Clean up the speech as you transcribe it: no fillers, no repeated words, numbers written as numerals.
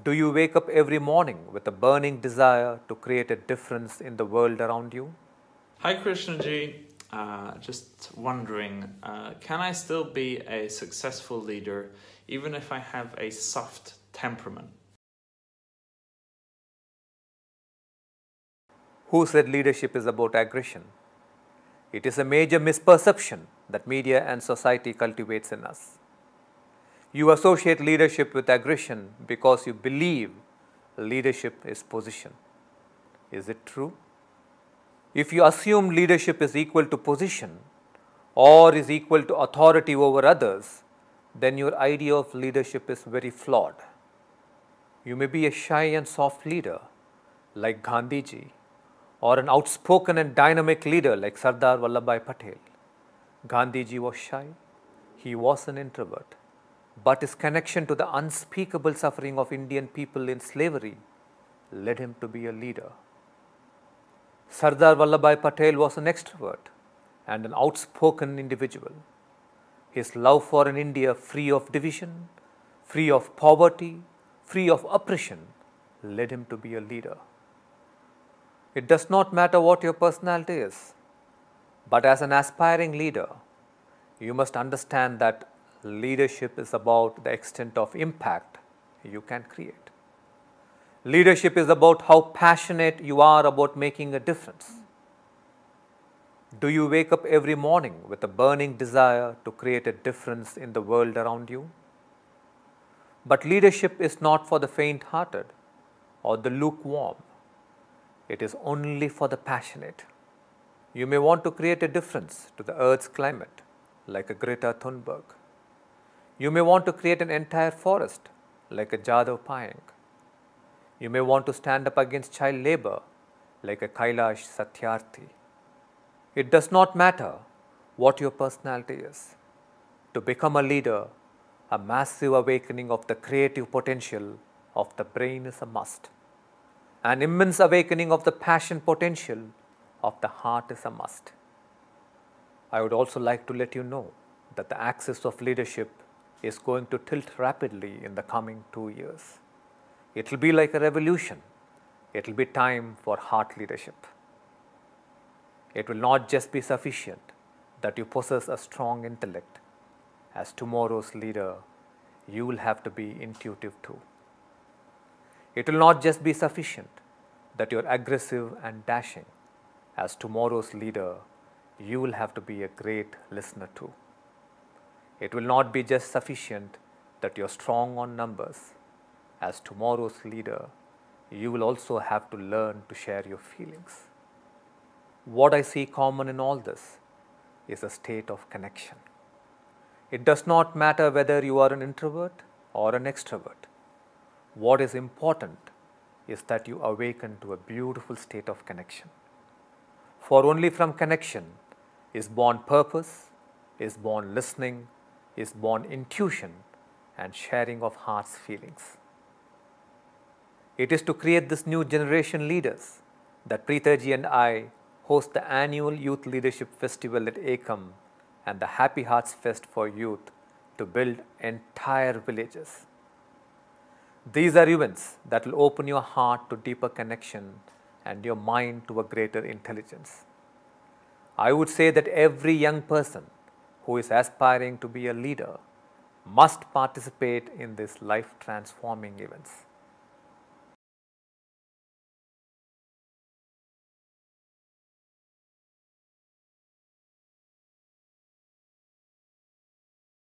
Do you wake up every morning with a burning desire to create a difference in the world around you? Hi Krishnaji, just wondering, can I still be a successful leader even if I have a soft temperament? Who said leadership is about aggression? It is a major misperception that media and society cultivates in us. You associate leadership with aggression because you believe leadership is position. Is it true? If you assume leadership is equal to position or is equal to authority over others, then your idea of leadership is very flawed. You may be a shy and soft leader like Gandhiji, or an outspoken and dynamic leader like Sardar Vallabhbhai Patel. Gandhiji was shy, he was an introvert, but his connection to the unspeakable suffering of Indian people in slavery led him to be a leader. Sardar Vallabhbhai Patel was an extrovert and an outspoken individual. His love for an India free of division, free of poverty, free of oppression led him to be a leader. It does not matter what your personality is, but as an aspiring leader, you must understand that leadership is about the extent of impact you can create. Leadership is about how passionate you are about making a difference. Do you wake up every morning with a burning desire to create a difference in the world around you? But leadership is not for the faint-hearted or the lukewarm. It is only for the passionate. You may want to create a difference to the Earth's climate, like a Greta Thunberg. You may want to create an entire forest, like a Jadhav Payeng. You may want to stand up against child labor, like a Kailash Satyarthi. It does not matter what your personality is. To become a leader, a massive awakening of the creative potential of the brain is a must. An immense awakening of the passion potential of the heart is a must. I would also like to let you know that the axis of leadership is going to tilt rapidly in the coming 2 years. It will be like a revolution. It will be time for heart leadership. It will not just be sufficient that you possess a strong intellect. As tomorrow's leader, you will have to be intuitive too. It will not just be sufficient that you are aggressive and dashing. As tomorrow's leader, you will have to be a great listener too. It will not be just sufficient that you are strong on numbers. As tomorrow's leader, you will also have to learn to share your feelings. What I see common in all this is a state of connection. It does not matter whether you are an introvert or an extrovert. What is important is that you awaken to a beautiful state of connection. For only from connection is born purpose, is born listening, is born intuition and sharing of heart's feelings. It is to create this new generation leaders that Preethaji and I host the annual Youth Leadership Festival at Ekam and the Happy Hearts Fest for Youth to build entire villages. These are events that will open your heart to deeper connection and your mind to a greater intelligence. I would say that every young person who is aspiring to be a leader must participate in these life-transforming events.